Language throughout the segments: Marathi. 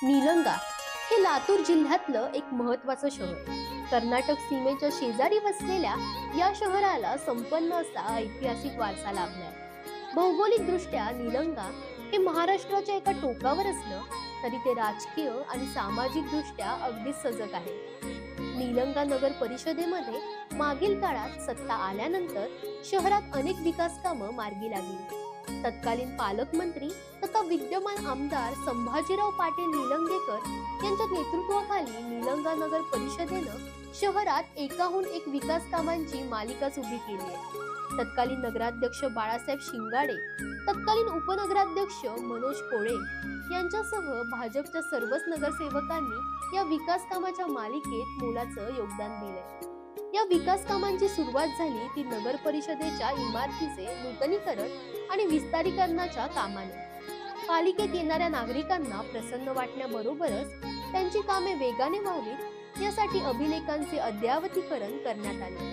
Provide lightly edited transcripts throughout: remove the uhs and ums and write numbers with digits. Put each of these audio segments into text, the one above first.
निलंगा हे लातूर जिल्ह्यातलं एक महत्त्वाचं शहर. कर्नाटक सीमेच्या शेजारी वसलेल्या या शहराला संपन्न असा ऐतिहासिक वारसा लाभलाय. भौगोलिक दृष्ट्या निलंगा हे महाराष्ट्राच्या एका टोकावर असलं तरी ते राजकीय आणि सामाजिक दृष्ट्या अगदीच सजग आहे. निलंगा नगर परिषदेमध्ये मागील काळात सत्ता आल्यानंतर शहरात अनेक विकास कामं मार्गी लागली. तत्कालीन पालकमंत्री तथा विद्यमान आमदार संभाजीराव पाटील निलंगेकर यांच्या नेतृत्वाखाली निलंगा नगर परिषदेनं शहरात एकाहून एक विकास कामांची मालिकाच उभी केली आहे. तत्कालीन नगराध्यक्ष बाळासाहेब शिंगाडे, तत्कालीन उपनगराध्यक्ष मनोज कोळे यांच्यासह भाजपच्या सर्वच नगरसेवकांनी या विकास कामाच्या मालिकेत मोलाचं योगदान दिलंय. या विकास कामांची सुरुवात झाली ती नगर परिषदेच्या इमारतीचे नूतनीकरण आणि विस्तारीकरणाच्या कामाने. पालिकेत येणाऱ्या नागरिकांना प्रसन्न वाटण्याबरोबरच त्यांची कामे वेगाने व्हावीत यासाठी अभिलेखांचे अद्ययावतीकरण करण्यात आले.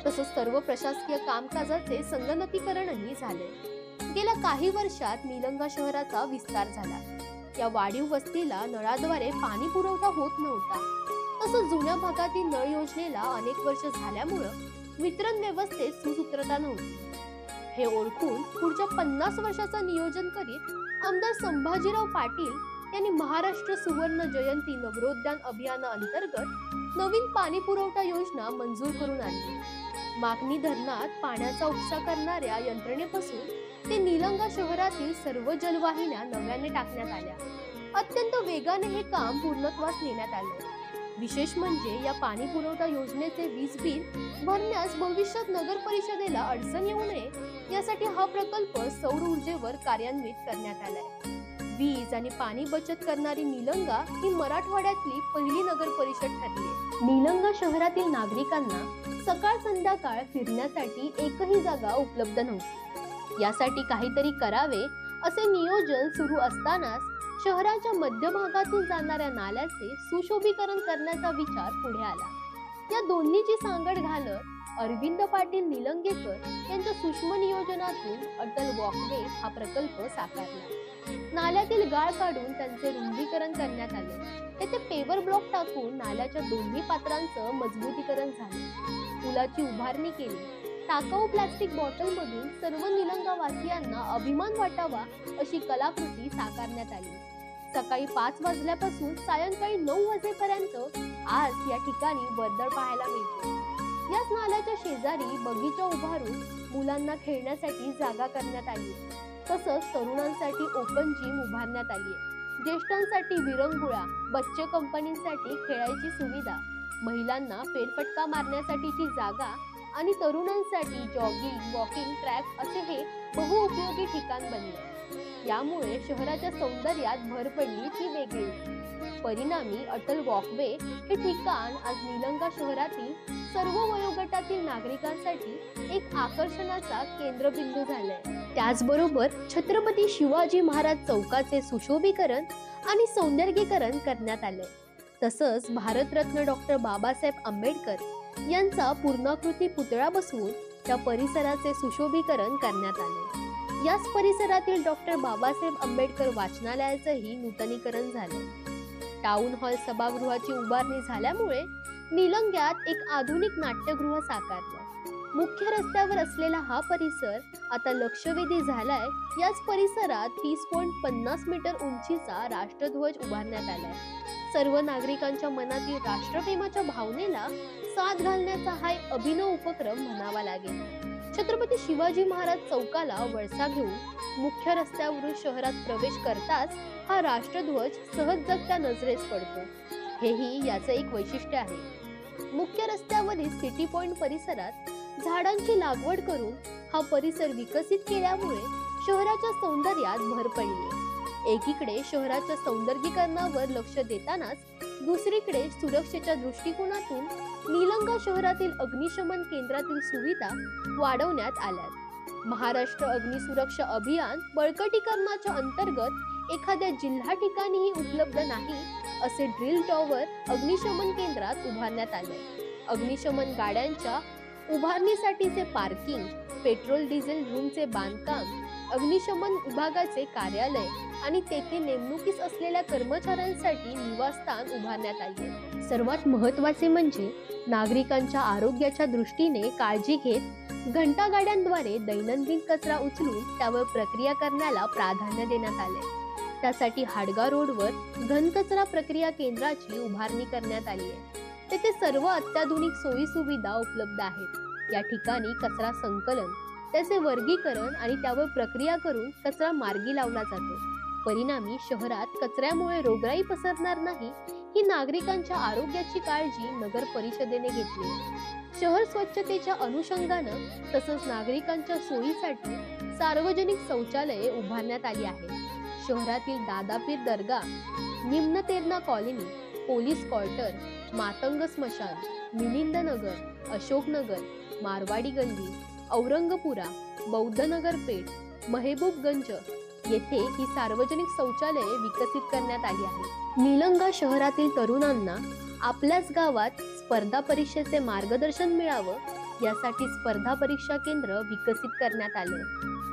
तसंच सर्व प्रशासकीय कामकाजाचे संगणकीकरणही झाले. गेल्या काही वर्षात निलंगा शहराचा विस्तार झाला. या वाढीव वस्तीला नळाद्वारे पाणी पुरवठा होत नव्हता. तसंच जुन्या भागातील नळ योजनेला अनेक वर्ष झाल्यामुळं वितरण व्यवस्थेत सुसूत्रता नव्हती. हे ओळखून पुढच्या 50 वर्षाचं नियोजन करीत आमदार संभाजीराव पाटील यांनी महाराष्ट्र सुवर्ण जयंती नगरोद्यान अभियानाअंतर्गत नवीन पाणी पुरवठा योजना मंजूर करून आणली. मागणी धरणात पाण्याचा उपसा करणाऱ्या यंत्रणेपासून ते निलंगा शहरातील सर्व जलवाहिन्या नव्याने टाकण्यात आल्या. अत्यंत वेगाने हे काम पूर्णत्वास नेण्यात आले. विशेष म्हणजे या पाणी पुरवठा योजनेचे वीज बिल भरण्यास भविष्यात नगर परिषदेला अडचण येऊ नये यासाठी हा प्रकल्प सौर ऊर्जेवर कार्यान्वित करण्यात आलाय. वीज आणि पाणी बचत करणारी निलंगा ही मराठवाड्यातली पहिली नगर परिषद ठरली आहे. निलंगा शहरातील नागरिकांना सकाळ संध्याकाळ फिरण्यासाठी एकही जागा उपलब्ध नव्हती. यासाठी काहीतरी करावे असे नियोजन सुरू असतानाच शहराच्या मध्यभागातून जाणाऱ्या नाल्याचे सुशोभीकरण करण्याचा विचार पुढे आला. या दोन्हीची सांगड घालत अरविंद पाटील निलंगेकर यांच्या सूक्ष्म नियोजनातून अटल वॉकवे हा प्रकल्प साकारला. नाल्यातील गाळ काढून त्यांचे रुंदीकरण करण्यात आले. तेथे पेवर ब्लॉक टाकून नाल्याच्या दोन्ही पात्रांचं मजबूतीकरण झाले. पुलाची उभारणी केली. टाकाऊ प्लास्टिक बॉटल मधून सर्व निलंगा वासियांना अभिमान वाटावा अशी कलाकृती साकारण्यात आली. सकाळी 5 वाजल्यापासून सायंकाळी 9 वाजेपर्यंत आज या ठिकाणी वर्दळ पाहायला मिळते. याच नाल्याच्या शेजारी बगीचा उभारून मुलांना खेळण्यासाठी जागा करण्यात आली. तसंच तरुणांसाठी ओपन जिम उभारण्यात आली आहे. ज्येष्ठांसाठी विरंगुळा, बच्चे कंपनीसाठी खेळायची सुविधा, महिलांना फेरफटका मारण्यासाठीची जागा आणि तरुणांसाठी जॉगिंग, वॉकिंग ट्रॅक असे हे बहुउपयोगी ठिकाण बनले. यामुळे शहराच्या सौंदर्यात भर पडली ती वेगळी. परिणामी अटल वॉकवे हे ठिकाण आज निलंगा शहरातील सर्व वयोगटातील नागरिकांसाठी एक आकर्षणाचा केंद्रबिंदू झालाय. त्याचबरोबर छत्रपती शिवाजी महाराज चौकाचे सुशोभीकरण आणि सौंदर्यीकरण करण्यात आले. तसंच भारतरत्न डॉक्टर बाबासाहेब आंबेडकर यांचा पूर्णाकृती पुतळा बसवून त्या परिसराचे सुशोभीकरण करण्यात आले. याच परिसरातील डॉक्टर बाबासाहेब आंबेडकर वाचनालयाचंही नूतनीकरण झाले. टाउन हॉल सभागृहाची उभारणी झाल्यामुळे निलंग्यात एक आधुनिक नाट्यगृह साकारलंय. मुख्य रस्त्यावर असलेला हा परिसर आता लक्षवेधी झालाय. याच परिसरात 30.50 मीटर उंचीचा राष्ट्रध्वज उभारण्यात आलाय. सर्व नागरिकांच्या मनातील राष्ट्रप्रेमाच्या भावनेला साथ घालण्याचा हा एक अभिनव उपक्रम म्हणावा लागेल. छत्रपती शिवाजी महाराज चौकाला वळसा घेऊन मुख्य रस्त्यावरून शहरात प्रवेश करताच हा राष्ट्रध्वज सहजगत्या नजरेस पडतो. हेही याचं एक वैशिष्ट्य आहे. मुख्य रस्त्यावरील सिटी पॉइंट परिसरात झाडांची लागवड करून हा परिसर विकसित केल्यामुळे शहराच्या सौंदर्यात भर पडली. एकीकडे शहराच्या सौंदर्यीकरणावर लक्ष देतानाच दुसरीकडे सुरक्षेच्या दृष्टिकोनातून निलंगा शहरातील अग्निशमन केंद्रातील सुविधा वाढवण्यात आल्यात. महाराष्ट्र अग्निसुरक्षा अभियान बळकटीकरणाच्या अंतर्गत एखाद्या जिल्हा ठिकाणीही उपलब्ध नाही असे ड्रिल टॉवर अग्निशमन केंद्रात उभारण्यात आले. अग्निशमन गाड्यांच्या उभारणीसाठीचे पार्किंग, पेट्रोल डिझेल रूमचे बांधकाम, अग्निशमन विभागाचे कार्यालय आणि तेथे नेमणुकीस असलेल्या कर्मचाऱ्यांसाठी निवासस्थान उभारण्यात आले आहे. सर्वात महत्त्वाचे म्हणजे नागरिकांच्या आरोग्याच्या दृष्टीने काळजी घेत घंटागाड्यांद्वारे दैनंदिन कचरा उचलून त्यावर प्रक्रिया करण्याला प्राधान्य देण्यात आले. त्यासाठी हाडगा रोडवर घनकचरा प्रक्रिया केंद्राची उभारणी करण्यात आली आहे. तेथे सर्व अत्याधुनिक सोयी सुविधा उपलब्ध आहेत. या ठिकाणी कचरा संकलन, त्याचे वर्गीकरण आणि त्यावर प्रक्रिया करून कचरा मार्गी लावला जातो. परिणामी शहरात कचऱ्यामुळे रोगराई पसरणार नाही ही नागरिकांच्या आरोग्याची काळजी नगर परिषदेने घेतली आहे. शहर स्वच्छतेच्या अनुषंगानं तसंच नागरिकांच्या सोयीसाठी सार्वजनिक शौचालये उभारण्यात आली आहेत. शहरातील दादापीर दर्गा, निम्न Terna colony, police quarter, Matang स्मशान, मिलिंद नगर, अशोकनगर, मारवाडी गल्ली, औरंगपुरा, बौद्धनगर पेठ, महबूबगंज येथे ही सार्वजनिक शौचालये विकसित करण्यात आली आहेत. निलंगा शहरातील तरुणांना आपल्याच गावात स्पर्धा परीक्षेचे मार्गदर्शन मिळावं यासाठी स्पर्धा परीक्षा केंद्र विकसित करण्यात आले.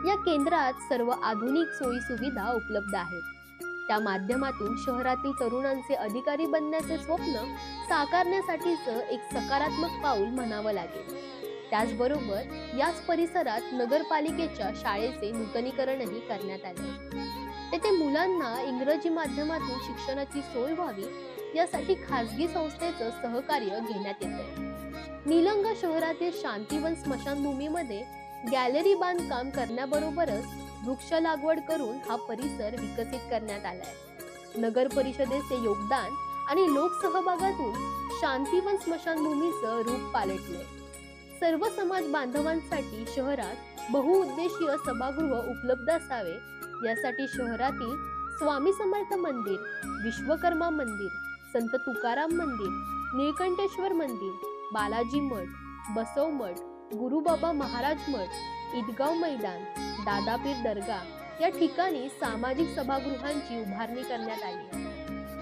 या केंद्रात सर्व आधुनिक सोयी सुविधा उपलब्ध आहेत. त्या माध्यमातून शहरातील तरुणांचे अधिकारी बनण्याचे स्वप्न साकारण्यासाठीच एक सकारात्मक पाऊल म्हणावं लागेल. त्याचबरोबर याच परिसरात नगरपालिकेच्या शाळेचे नूतनीकरणही करण्यात आले. तेथे मुलांना इंग्रजी माध्यमातून शिक्षणाची सोय व्हावी यासाठी खासगी संस्थेचं सहकार्य घेण्यात येते. निलंगा शहरातील शांतीवन स्मशानभूमीमध्ये गॅलरी बांधकाम करण्याबरोबरच वृक्ष लागवड करून हा परिसर विकसित करण्यात आलाय. नगर परिषदेचे योगदान आणि लोकसहभागातून शांतीवन स्मशानभूमीचं रूप पालटले. सर्व समाज बांधवांसाठी शहरात बहुउद्देशीय सभागृह उपलब्ध असावे यासाठी शहरातील स्वामी समर्थ मंदिर, विश्वकर्मा मंदिर, संत तुकाराम मंदिर, निळकंठेश्वर मंदिर, बालाजी मठ, बसव मठ, गुरुबाबा महाराज मठ, ईदगाव मैदान, दादापीर दर्गा या ठिकाणी सामाजिक सभागृहांची उभारणी करण्यात आली.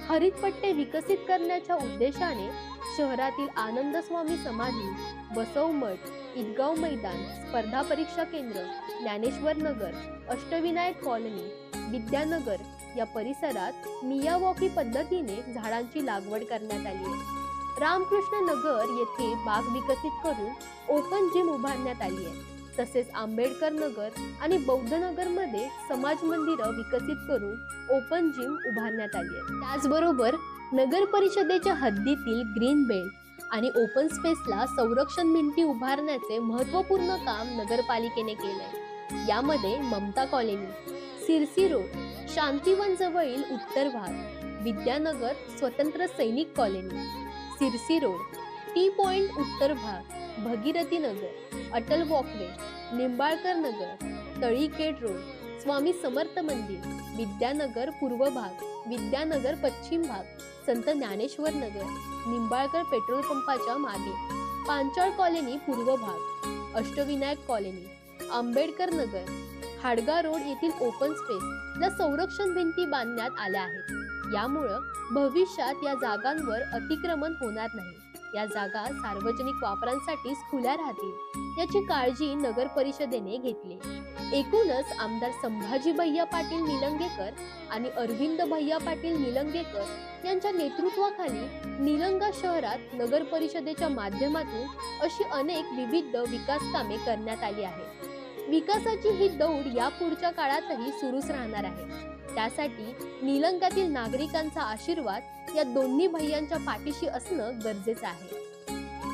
हरित पट्टे विकसित करण्याच्या उद्देशाने शहरातील आनंद स्वामी समाधी, बसव मठ, ईदगाव मैदान, स्पर्धा परीक्षा केंद्र, ज्ञानेश्वर नगर, अष्टविनायक कॉलनी, विद्यानगर या परिसरात मियावॉकी पद्धतीने झाडांची लागवड करण्यात आली आहे. रामकृष्ण नगर येथे बाग विकसित करून ओपन जिम उभारण्यात आली आहे. तसेच आंबेडकर नगर आणि बौद्ध नगर मध्ये समाज मंदिरं विकसित करून ओपन जिम उभारण्यात आली आहे. त्याचबरोबर नगर परिषदेच्या हद्दीतील ग्रीन बेल्ट आणि ओपन स्पेसला संरक्षण भिंती उभारण्याचे महत्त्वपूर्ण काम नगरपालिकेने केलंय. यामध्ये ममता कॉलनी, सिरसी रोड, शांतीवन जवळील उत्तर भाग, विद्यानगर स्वतंत्र सैनिक colony, Sirsi road, T point उत्तर भाग, भगीरथी नगर, अटल वॉकवे, निंबाळकर नगर, तळीखेड रोड, स्वामी समर्थ मंदिर, विद्यानगर पूर्व भाग, विद्यानगर पश्चिम भाग, संत ज्ञानेश्वर नगर, निंबाळकर पेट्रोल पंपाच्या मागे, पांचाळ कॉलनी पूर्व भाग, अष्टविनायक कॉलनी, आंबेडकर नगर, हाडगा रोड येथील ओपन स्पेसला संरक्षण भिंती बांधण्यात आल्या आहेत. यामुळं भविष्यात या जागांवर अतिक्रमण होणार नाही. या जागा सार्वजनिक वापरांसाठीच खुल्या राहतील याची काळजी नगर परिषदेने घेतली. एकूणच आमदार संभाजी भैया पाटील निलंगेकर आणि अरविंद भैया पाटील निलंगेकर यांच्या नेतृत्वाखाली निलंगा शहरात नगर परिषदेच्या माध्यमातून अशी अनेक विविध विकास कामे करण्यात आली आहेत. विकासाची ही दौड यापुढच्या काळातही सुरूच राहणार आहे. त्यासाठी निलंग्यातील नागरिकांचा आशीर्वाद या दोन्ही भैयांच्या पाठीशी असणं गरजेचं आहे.